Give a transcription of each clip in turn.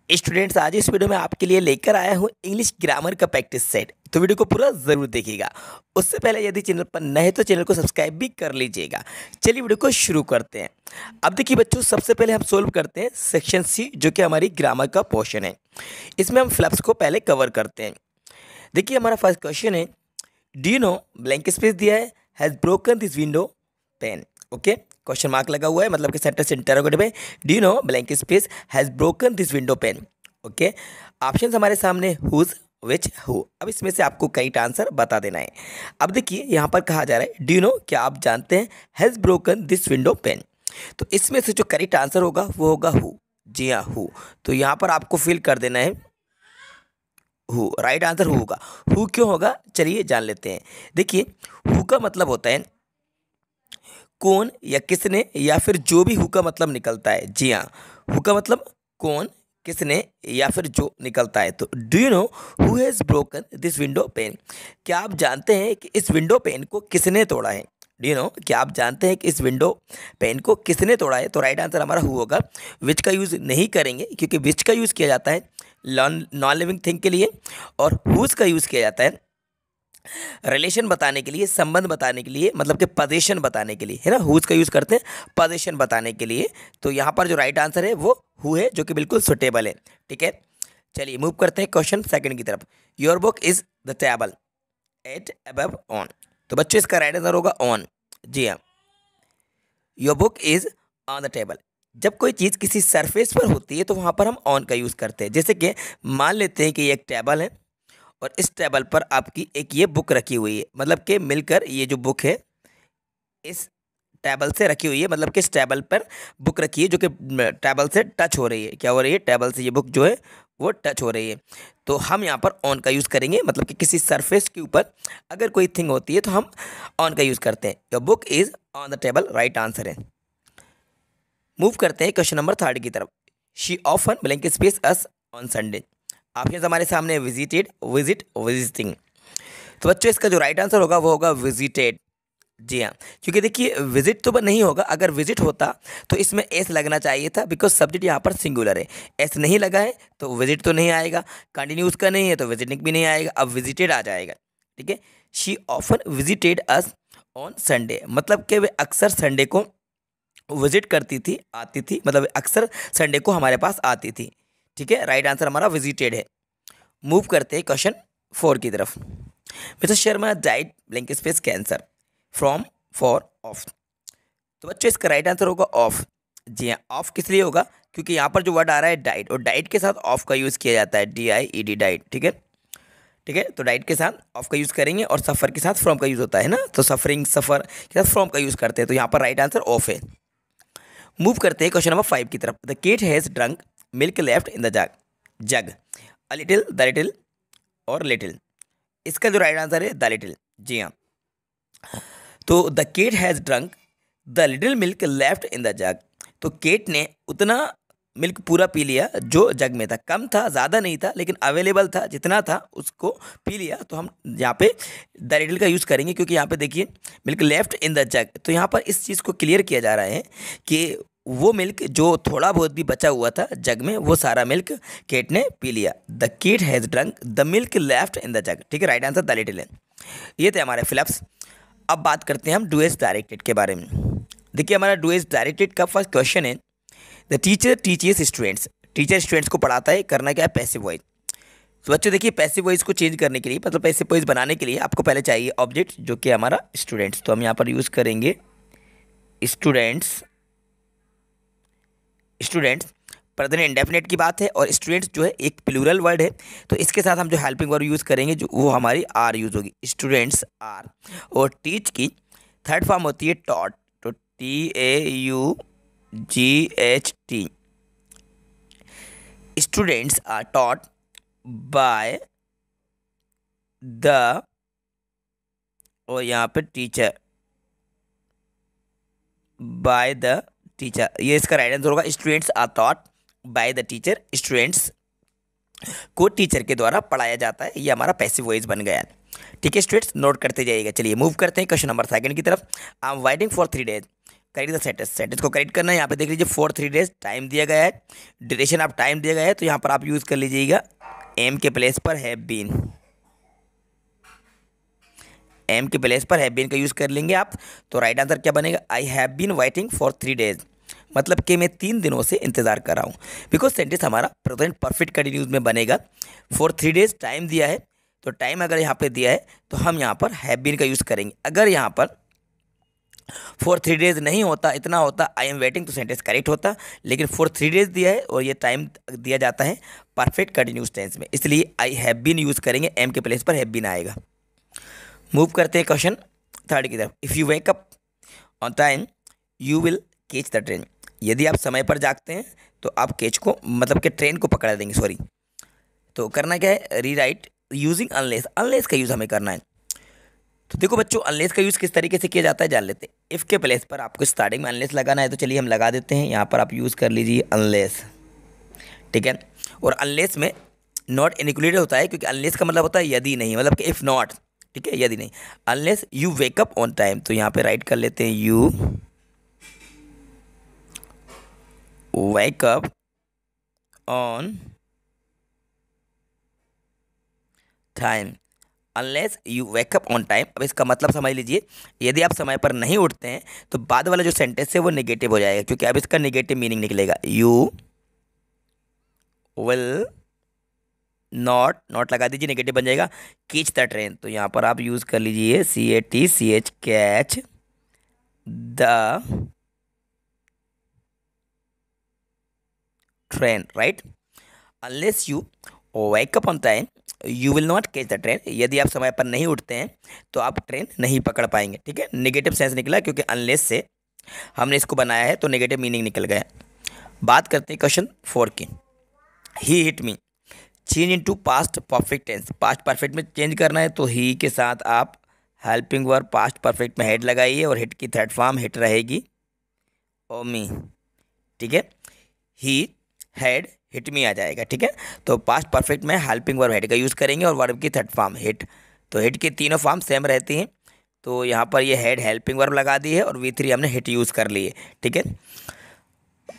Students, आज इस video में आपके लिए लेकर आया हूँ इंग्लिश ग्रामर का प्रैक्टिस सेट। तो वीडियो को पूरा ज़रूर देखिएगा। उससे पहले यदि चैनल पर नए तो चैनल को सब्सक्राइब भी कर लीजिएगा। चलिए वीडियो को शुरू करते हैं। अब देखिए बच्चों, सबसे पहले हम सोल्व करते हैं सेक्शन सी, जो कि हमारी ग्रामर का पोर्शन है। इसमें हम फ्लप्स को पहले कवर करते हैं। देखिए हमारा फर्स्ट क्वेश्चन है, do you know blank space दिया है, has broken this window pane. Okay, question mark लगा हुआ है, मतलब कि सेंटेंस इंटरोगेटिव है। Do you know blank space has broken this window pane. Okay, option हमारे सामने हुज, विच, हु। अब इसमें से आपको करेक्ट आंसर बता देना है। अब देखिए यहाँ पर कहा जा रहा है, डू यू नो, क्या आप जानते हैं, has broken this window pane. तो इसमें से जो करेक्ट आंसर होगा वो होगा हु। जी हाँ, हु। तो यहाँ पर आपको फिल कर देना है हु। राइट आंसर हु होगा। हु क्यों होगा, चलिए जान लेते हैं। देखिए, हु का मतलब होता है कौन या किसने, या फिर जो भी हु का मतलब निकलता है। जी हाँ, हु का मतलब कौन, किसने, या फिर जो निकलता है। तो do you know who has broken this window pane. क्या आप जानते हैं कि इस विंडो पेन को किसने तोड़ा है। डू यू नो, क्या आप जानते हैं कि इस विंडो पेन को किसने तोड़ा है। तो राइट आंसर हमारा हु होगा। विच का यूज़ नहीं करेंगे, क्योंकि विच का यूज़ किया जाता है नॉन लिविंग थिंग के लिए, और हुज का यूज़ किया जाता है रिलेशन बताने के लिए, संबंध बताने के लिए, मतलब कि पोजीशन बताने के लिए, है ना। हुज का यूज़ करते हैं पोजीशन बताने के लिए। तो यहाँ पर जो राइट आंसर है वो हु है, जो कि बिल्कुल सुटेबल है। ठीक है, चलिए मूव करते हैं क्वेश्चन सेकंड की तरफ। Your book is the table eight above on. तो बच्चों इसका राइट आंसर होगा ऑन। जी हाँ, your book is on the table. जब कोई चीज़ किसी सरफेस पर होती है तो वहाँ पर हम ऑन का यूज़ करते हैं। जैसे कि मान लेते हैं कि ये एक टेबल है और इस टेबल पर आपकी एक ये बुक रखी हुई है, मतलब कि मिलकर ये जो बुक है इस टेबल से रखी हुई है, मतलब कि इस टेबल पर बुक रखी है जो कि टेबल से टच हो रही है। क्या हो रही है, टेबल से ये बुक जो है वो टच हो रही है। तो हम यहाँ पर ऑन का यूज़ करेंगे, मतलब कि किसी सरफेस के ऊपर अगर कोई थिंग होती है तो हम ऑन का यूज़ करते हैं। Your book is on the table, right answer है। मूव करते हैं क्वेश्चन नंबर थर्ड की तरफ। She often blank space us on Sunday. Option हमारे सामने विजिटेड, विजिट, विजिटिंग। तो बच्चों इसका जो राइट आंसर होगा वो होगा विजिटेड। जी हाँ, क्योंकि देखिए विजिट तो नहीं होगा। अगर विजिट होता तो इसमें एस लगना चाहिए था, बिकॉज सब्जेक्ट यहाँ पर सिंगुलर है। एस नहीं लगा है तो विजिट तो नहीं आएगा, कंटिन्यूस का नहीं है तो विजिटिंग भी नहीं आएगा, अब विजिटेड आ जाएगा। ठीक है, she often visited us on Sunday, मतलब कि वे अक्सर संडे को विजिट करती थी, आती थी, मतलब अक्सर संडे को हमारे पास आती थी। ठीक है, राइट आंसर हमारा विजिटेड है। मूव करते हैं क्वेश्चन फोर की तरफ। Mister Sharma diet blank space cancer from, for, of. तो बच्चों इसका राइट आंसर होगा ऑफ। जी हाँ, ऑफ किस लिए होगा, क्योंकि यहाँ पर जो वर्ड आ रहा है डाइट, और डाइट के साथ ऑफ का यूज़ किया जाता है, DIED, डाइट। ठीक है, ठीक है, तो डाइट के साथ ऑफ का यूज़ करेंगे, और सफ़र के साथ फ्रॉम का यूज़ होता है ना, तो सफरिंग, सफ़र के साथ फ्रॉम का यूज़ करते हैं। तो यहाँ पर राइट आंसर ऑफ है। मूव करते हैं क्वेश्चन नंबर फाइव की तरफ। The kid has drunk milk left in the jug. Jug, a little, the little, और लिटिल। इसका जो राइट आंसर है द लिटिल। जी हाँ, तो the Kate has drunk the little milk left in the jug. तो केट ने उतना मिल्क पूरा पी लिया जो जग में था। कम था, ज़्यादा नहीं था, लेकिन अवेलेबल था, जितना था उसको पी लिया। तो हम यहाँ पे द लिटिल का यूज़ करेंगे, क्योंकि यहाँ पे देखिए milk left in the jug. तो यहाँ पर इस चीज़ को क्लियर किया जा रहा है कि वो मिल्क जो थोड़ा बहुत भी बचा हुआ था जग में, वो सारा मिल्क केट ने पी लिया। The Kate has drunk the milk left in the jug. ठीक है, राइट आंसर द लिटिल है। ये थे हमारे फिलप्स। अब बात करते हैं हम डू एज डायरेक्टेड के बारे में। देखिए हमारा डू एज डायरेक्टेड का फर्स्ट क्वेश्चन है, the teacher teaches students. Teacher स्टूडेंट्स को पढ़ाता है, करना क्या है, पैसिव वॉइस। तो बच्चों देखिए, पैसिव वॉइस को चेंज करने के लिए, मतलब पैसिव वॉइस बनाने के लिए आपको पहले चाहिए ऑब्जेक्ट, जो कि हमारा स्टूडेंट्स। तो हम यहाँ पर यूज़ करेंगे स्टूडेंट्स। स्टूडेंट्स प्रेजेंट इंडेफिनेट की बात है, और स्टूडेंट्स जो है एक प्लूरल वर्ड है, तो इसके साथ हम जो हेल्पिंग वर्ड यूज़ करेंगे जो वो हमारी आर यूज़ होगी, स्टूडेंट्स आर। और टीच की थर्ड फॉर्म होती है टॉट, तो TAUGHT। Students are taught by the, और यहाँ पे टीचर, बाय द टीचर। ये इसका राइट आंसर होगा, students are taught by the teacher. स्टूडेंट्स को टीचर के द्वारा पढ़ाया जाता है, ये हमारा पैसिव वॉइस बन गया है। ठीक है स्टूडेंट्स, नोट करते जाइएगा। चलिए मूव करते हैं क्वेश्चन नंबर सेकंड की तरफ। I am waiting for 3 days correct the sentence, sentence को करेक्ट करना है। यहाँ पे देख लीजिए फॉर 3 डेज टाइम दिया गया है, ड्यूरेशन ऑफ टाइम दिया गया है, तो यहाँ पर आप यूज़ कर लीजिएगा एम के प्लेस पर हैव बीन, एम के प्लेस पर हैव बीन का यूज़ कर लेंगे आप। तो राइट आंसर क्या बनेगा, I have been waiting for 3 days, मतलब कि मैं 3 दिनों से इंतज़ार कर रहा हूँ। बिकॉज सेंटेंस हमारा प्रेजेंट परफेक्ट कंटिन्यूस में बनेगा। फॉर 3 डेज टाइम दिया है, तो टाइम अगर यहाँ पे दिया है तो हम यहाँ पर हैव बीन का यूज़ करेंगे। अगर यहाँ पर फॉर 3 डेज नहीं होता, इतना होता आई एम वेटिंग, तो सेंटेंस करेक्ट होता। लेकिन फॉर 3 डेज दिया है और ये टाइम दिया जाता है परफेक्ट कंटिन्यूस टेंस में, इसलिए आई हैव बीन यूज़ करेंगे, एम के प्लेस पर हैव बीन आएगा। मूव करते हैं क्वेश्चन 3 की तरफ। If you wake up on time you will catch the train, यदि आप समय पर जागते हैं तो आप कैच को मतलब कि ट्रेन को पकड़ा देंगे, सॉरी। तो करना क्या है, रीराइट यूजिंग अनलेस, अनलेस का यूज़ हमें करना है। तो देखो बच्चों, अनलेस का यूज़ किस तरीके से किया जाता है जान लेते हैं। इफ़ के प्लेस पर आपको स्टार्टिंग में अनलेस लगाना है, तो चलिए हम लगा देते हैं। यहाँ पर आप यूज़ कर लीजिए अनलेस, ठीक है। और अनलेस में नॉट इनक्लूडेड होता है, क्योंकि अनलेस का मतलब होता है यदि नहीं, मतलब कि इफ़ नॉट, ठीक है, यदि नहीं। Unless you wake up on time, तो यहाँ पे राइट कर लेते हैं you wake up on time, unless you wake up on time. अब इसका मतलब समझ लीजिए, यदि आप समय पर नहीं उठते हैं तो बाद वाला जो सेंटेंस है वो नेगेटिव हो जाएगा, क्योंकि अब इसका नेगेटिव मीनिंग निकलेगा। यू विल नॉट, नॉट लगा दीजिए, नेगेटिव बन जाएगा। कैच द ट्रेन, तो यहाँ पर आप यूज़ कर लीजिए CATCH, catch the train, right. Unless you wake up on time you will not catch the train, यदि आप समय पर नहीं उठते हैं तो आप ट्रेन नहीं पकड़ पाएंगे, ठीक है। नेगेटिव सेंस निकला, क्योंकि अनलेस से हमने इसको बनाया है तो नेगेटिव मीनिंग निकल गया। बात करते हैं क्वेश्चन 4 की। He hit me, change into past perfect tense, past perfect में चेंज करना है, तो ही के साथ आप हेल्पिंग वर्ब पास्ट परफेक्ट में हेड लगाइए, और हिट की थर्ड फॉर्म हिट रहेगी ओ मी, ठीक है। ही हैड हिट मी आ जाएगा, ठीक है। तो पास्ट परफेक्ट में हेल्पिंग वर्ब हेड का यूज़ करेंगे और वर्ब की थर्ड फॉर्म हिट, तो हिट की तीनों फॉर्म सेम रहती हैं। तो यहाँ पर ये हेड हेल्पिंग वर्ब लगा दी है और V3 हमने हिट यूज़ कर ली है, ठीक है।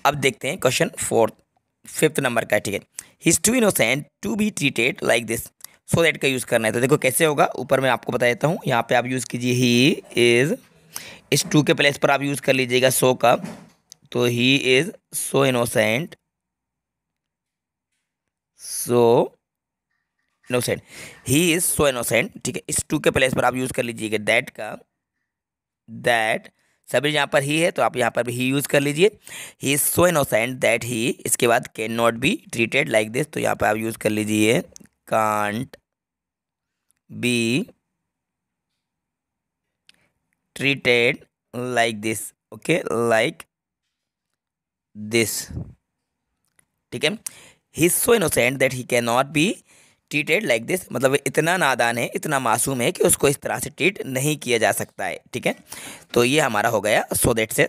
अब देखते हैं क्वेश्चन 5th नंबर का, ठीक है। He is too innocent to be treated like this, so that का यूज़ करना है। तो देखो कैसे होगा, ऊपर मैं आपको बता देता हूँ। यहाँ पे आप यूज़ कीजिए ही इज़, इस टू के प्लेस पर आप यूज़ कर लीजिएगा सो का, तो he is so innocent, so innocent, he is so innocent, ठीक है। इस टू के प्लेस पर आप यूज़ कर लीजिएगा दैट का, दैट सभी यहाँ पर ही है तो आप यहाँ पर भी ही यूज़ कर लीजिए। He is so innocent that he, इसके बाद can not be treated like this, तो यहाँ पर आप यूज़ कर लीजिए can't be treated like this, okay, like this, ठीक है। He is so innocent that he can not be treated like this, मतलब इतना नादान है, इतना मासूम है कि उसको इस तरह से ट्रीट नहीं किया जा सकता है, ठीक है। तो ये हमारा हो गया सो दैट से,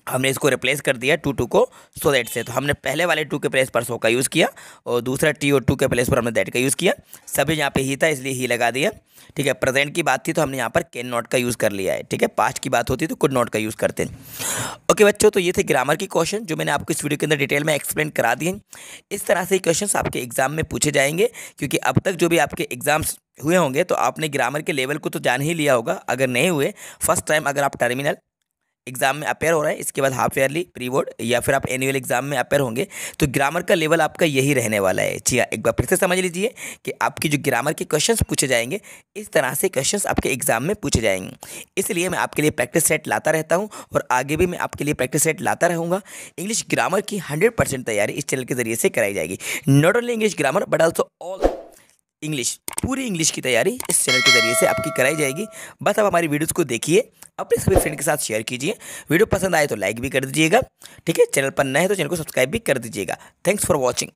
हमने इसको रिप्लेस कर दिया टू को सो दैट से। तो हमने पहले वाले टू के प्लेस पर सो का यूज़ किया और दूसरा टी और टू के प्लेस पर हमने दैट का यूज़ किया। सभी यहाँ पे ही था इसलिए ही लगा दिया, ठीक है। प्रेजेंट की बात थी तो हमने यहाँ पर कैन नॉट का यूज़ कर लिया है, ठीक है। पास्ट की बात होती तो कुड नॉट का यूज़ करते हैं। ओके बच्चों, तो ये थे ग्रामर की क्वेश्चन जो मैंने आपको इस वीडियो के अंदर डिटेल में एक्सप्लेन करा दिए। इस तरह से क्वेश्चन आपके एग्जाम में पूछे जाएंगे, क्योंकि अब तक जो भी आपके एग्जाम्स हुए होंगे तो आपने ग्रामर के लेवल को तो जान ही लिया होगा। अगर नहीं हुए, फर्स्ट टाइम अगर आप टर्मिनल एग्जाम में अपेयर हो रहा है, इसके बाद हाफ ईयरली, प्री बोर्ड या फिर आप एनुअल एग्जाम में अपेयर होंगे, तो ग्रामर का लेवल आपका यही रहने वाला है। जी हाँ, एक बार फिर से समझ लीजिए कि आपकी जो ग्रामर के क्वेश्चंस पूछे जाएंगे, इस तरह से क्वेश्चंस आपके एग्जाम में पूछे जाएंगे। इसलिए मैं आपके लिए प्रैक्टिस सेट लाता रहता हूँ और आगे भी मैं आपके लिए प्रैक्टिस सेट लाता रहूँगा। इंग्लिश ग्रामर की 100% तैयारी इस चैनल के जरिए से कराई जाएगी। Not only English grammar but also all English, पूरी इंग्लिश की तैयारी इस चैनल के जरिए से आपकी कराई जाएगी। बस आप हमारी वीडियोस को देखिए, अपने सभी फ्रेंड के साथ शेयर कीजिए। वीडियो पसंद आए तो लाइक भी कर दीजिएगा, ठीक है। चैनल पर नए हैं तो चैनल को सब्सक्राइब भी कर दीजिएगा। Thanks for watching.